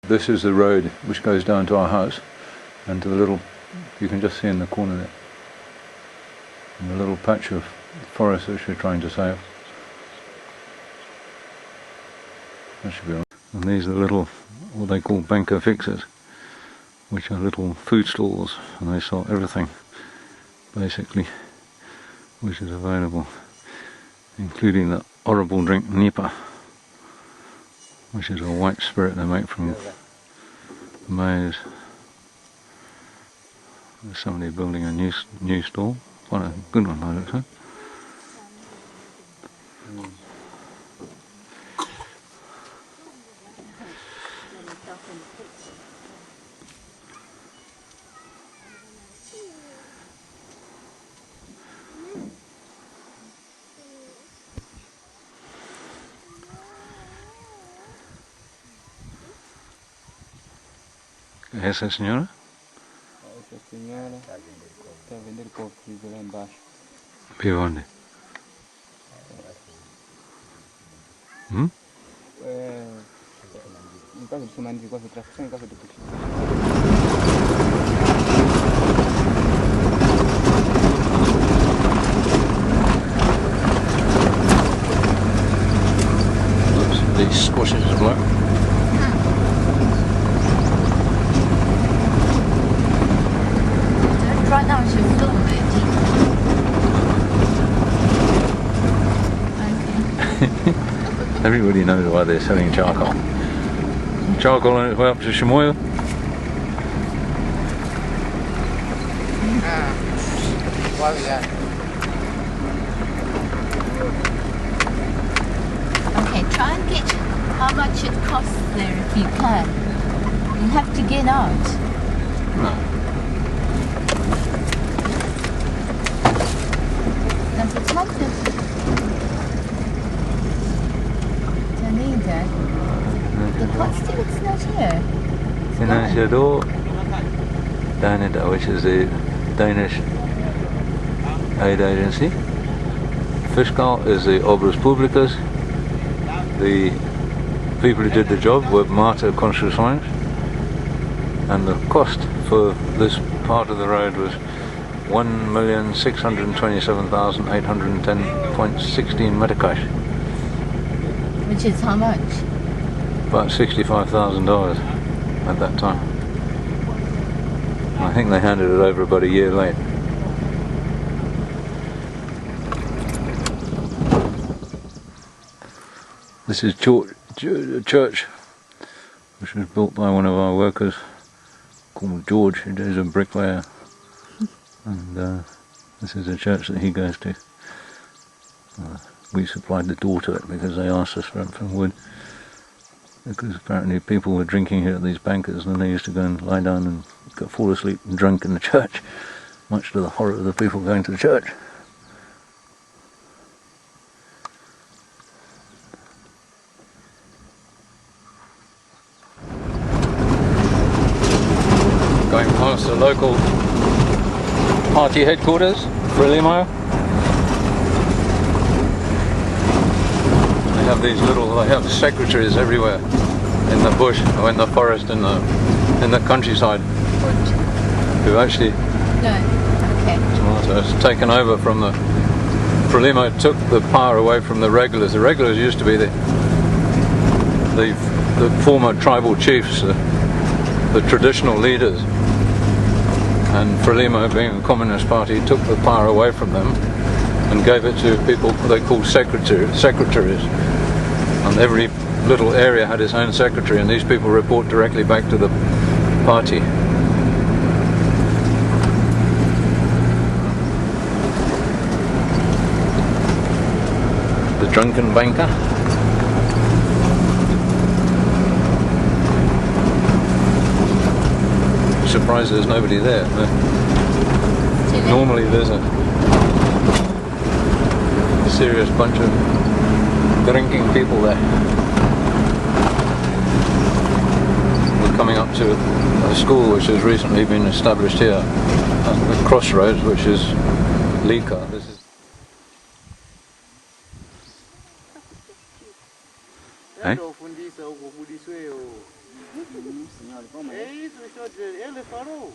This is the road which goes down to our house and to the little, you can just see in the corner there, and the little patch of forest which we're trying to save. That should be all right. And these are little, what they call banker fixers, which are little food stalls, and they sell everything basically which is available, including the horrible drink Nipa, which is a white spirit they make from maize. There's somebody building a new stall, quite a good one I look so. Essa senhora? Essa senhora está a vender cofres lá embaixo. Vive onde? Em casa de semana de quase tração, em casa de Pixley. These squashes as well. Right now, I should film it. Okay. Everybody knows why they're selling charcoal. Charcoal on its way up to Chimoio. Okay, try and get how much it costs there if you can. You have to get out. No. The constitute's not here. Financiador Danida, which is the Danish aid agency. Fiscal is the Obras Publicas. The people who did the job were Marta Construções, and the cost for this part of the road was 1,627,810.16 meticais. Which is how much? About $65,000 at that time. I think they handed it over about a year late. This is a church which was built by one of our workers called George, who is a bricklayer. And this is a church that he goes to. We supplied the door to it because they asked us for wood. Because apparently people were drinking here at these bankers, and they used to go and lie down and fall asleep drunk in the church, much to the horror of the people going to the church. Going past the local party headquarters, Frelimo. They have secretaries everywhere in the bush or in the forest in the countryside. Who actually has taken over from the Frelimo, took the power away from the regulars. The regulars used to be the former tribal chiefs, the traditional leaders. And Frelimo, being a communist party, took the power away from them and gave it to people they called secretaries. And every little area had its own secretary, and these people report directly back to the party. The drunken banker. Surprised there's nobody there. Normally there's a serious bunch of drinking people there. We're coming up to a school which has recently been established here at the crossroads, which is Lika. This is É isso que eu estou a dizer, ele falou.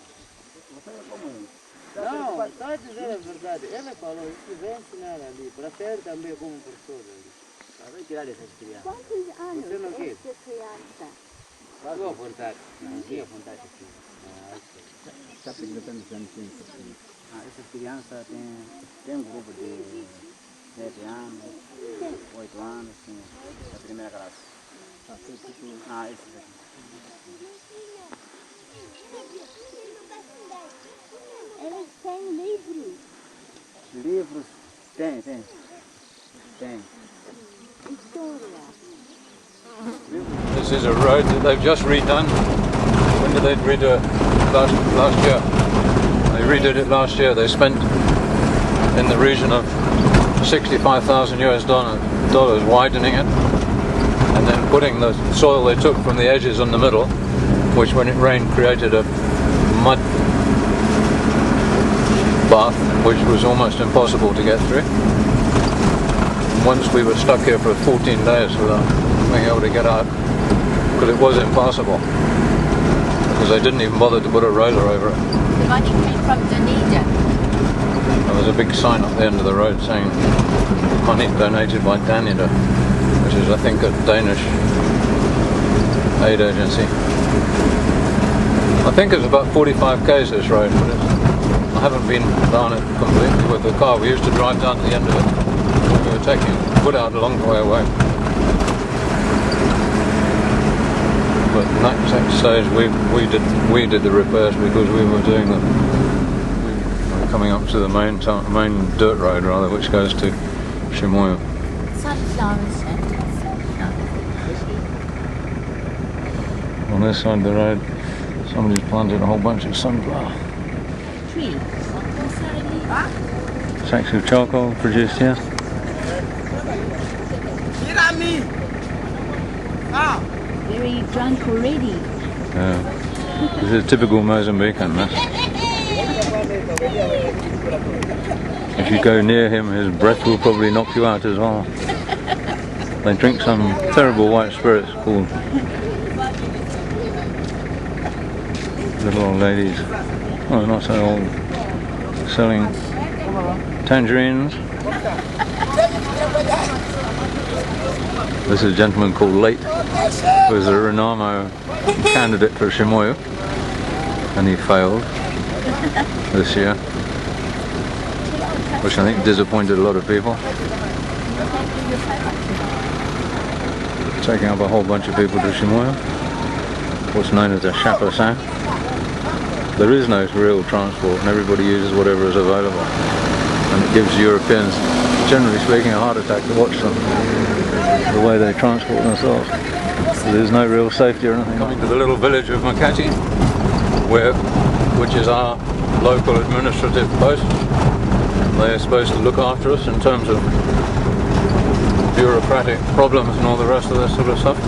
Não, está a dizer a verdade. Ele falou, isso vai ensinar ali, para ser também como professor ali. Vai tirar essas crianças. Quantos anos Você não quer? essa criança? Sua vontade. Minha vontade aqui. Está perguntando se essa criança tem um grupo de 7 anos, 8 anos, sim, da primeira classe. Esses aqui. Eles têm livros. Livros? Tem. História. This is a road that they've just redone. When did they redo it? Last year. They redid it last year. They spent in the region of $65,000 widening it, and then putting the soil they took from the edges in the middle, which when it rained created a mud bath which was almost impossible to get through. Once we were stuck here for 14 days without being able to get out, because it was impossible, because they didn't even bother to put a roller over it. The money came from Dunedin. There was a big sign up the end of the road saying money donated by Danida, which is I think a Danish aid agency. I think it's about 45 k's this road, but I haven't been down it completely with the car. We used to drive down to the end of it. We were taking wood out a long way away. But in that stage we did the repairs because we were coming up to the main dirt road rather, which goes to Chimoio. Sunflowers and On this side of the road, somebody's planted a whole bunch of sunflower. trees. Not necessarily. Sacks of charcoal produced here. Very drunk already. This is typical Mozambican, this. If you go near him, his breath will probably knock you out as well. They drink some terrible white spirits called little old ladies. Oh, not so old. Selling tangerines. This is a gentleman called Late, who was a Renamo candidate for Chimoio, and he failed this year, which I think disappointed a lot of people. Taking up a whole bunch of people to Chimoio, what's known as a chapeau. There is no real transport and everybody uses whatever is available, and it gives Europeans, generally speaking, a heart attack to watch them, the way they transport themselves. So there's no real safety or anything. Coming to the little village of Makati, which is our local administrative post. They are supposed to look after us in terms of bureaucratic problems and all the rest of that sort of stuff.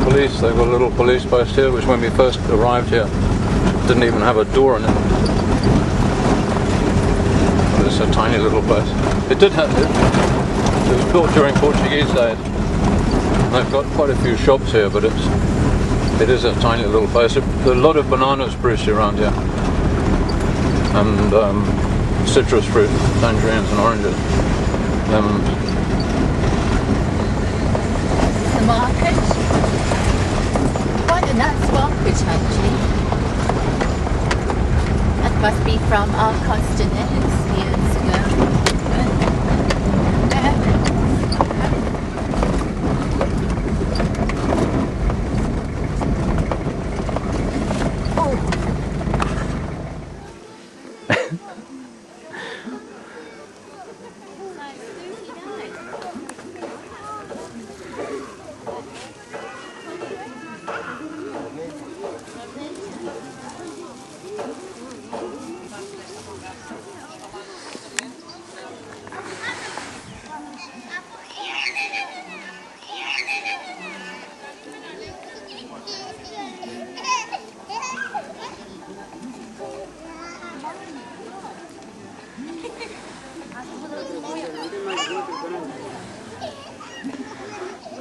Police, they've got a little police post here, which when we first arrived here didn't even have a door in it. But it's a tiny little place. It did have it. It was built during Portuguese days. They've got quite a few shops here, but it is a tiny little place. There are a lot of bananas produced around here, and citrus fruit, tangerines and oranges, lemons. The market. Quite a nice market actually. That must be from our continent years ago.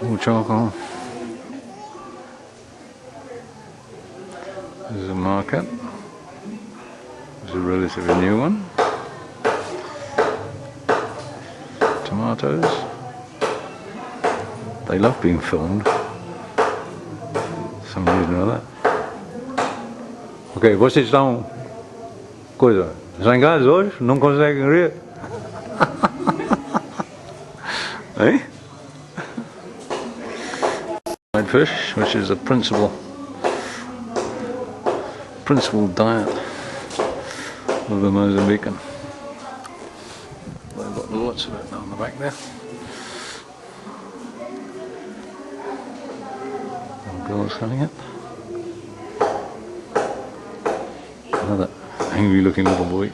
All charcoal. It's a relatively new one. Tomatoes. They love being filmed. Some reason or other. Ok, vocês estão... Coisa, zangados hoje? Não conseguem rir? Eh? Fried fish, which is a principal diet of the Mozambican. They've got lots of it on the back there. Little girls selling it. Another angry looking little boy.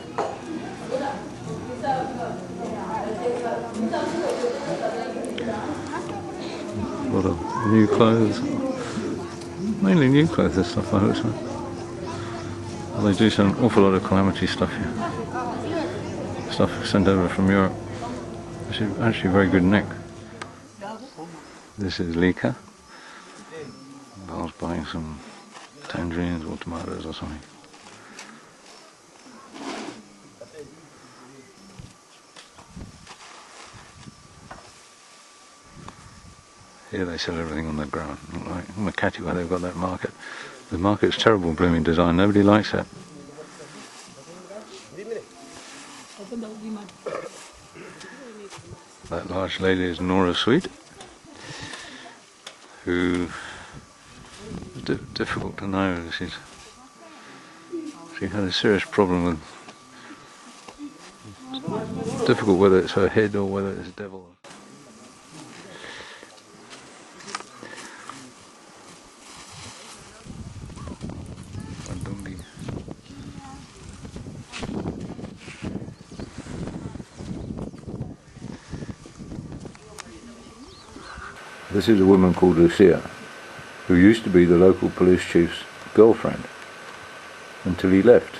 A lot of new clothes. Mainly new clothes, this stuff I hope so. Well, they do an awful lot of calamity stuff here. Stuff sent over from Europe. This is actually a very good neck. This is Lika. I was buying some tangerines or tomatoes or something. Here they sell everything on the ground, like Makati where they've got that market. The market's terrible blooming design, nobody likes it. That large lady is Nora Sweet, who is difficult to know. She had a serious problem with, difficult whether it's her head or whether it's devil. This is a woman called Lucia, who used to be the local police chief's girlfriend until he left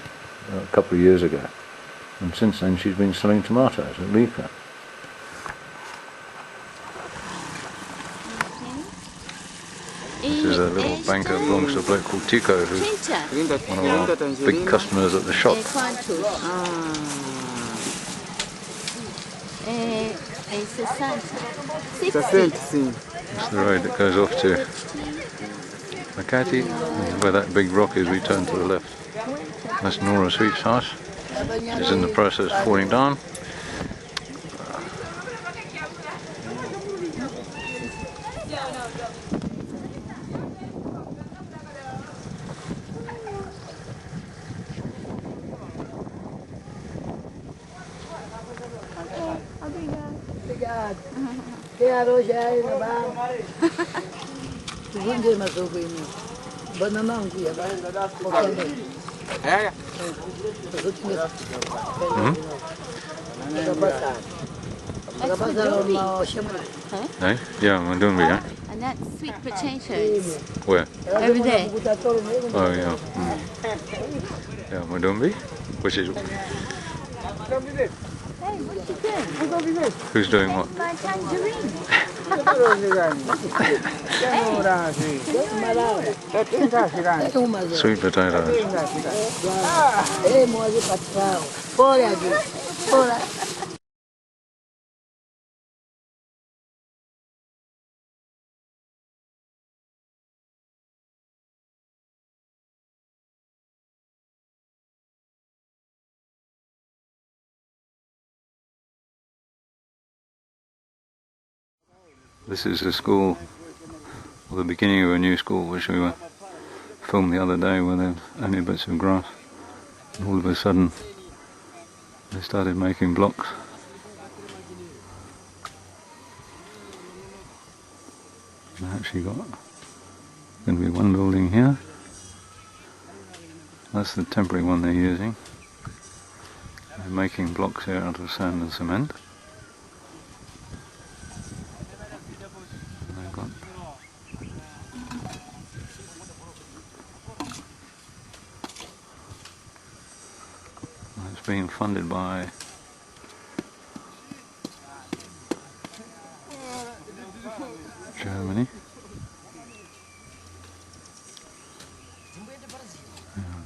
a couple of years ago, and since then she's been selling tomatoes at Lika. This is a little banker who belongs to a bloke called Tico, who's one of our big customers at the shop. It's the road that goes off to Makati, and where that big rock is we turn to the left. That's Nora Sweet's house. She's in the process of falling down. Yeah, Mandumbi, yeah. And that's sweet potatoes. Where? Over there. Oh, yeah. Yeah, Mandumbi, which is... Hey, what you doing? Who's doing what? My tangerine. Sweet potatoes. This is the school, or the beginning of a new school, which we were filmed the other day, where there were only bits of grass. And all of a sudden, they started making blocks. And they actually got going to be one building here. That's the temporary one they're using. They're making blocks here out of sand and cement. It's being funded by Germany. Yeah.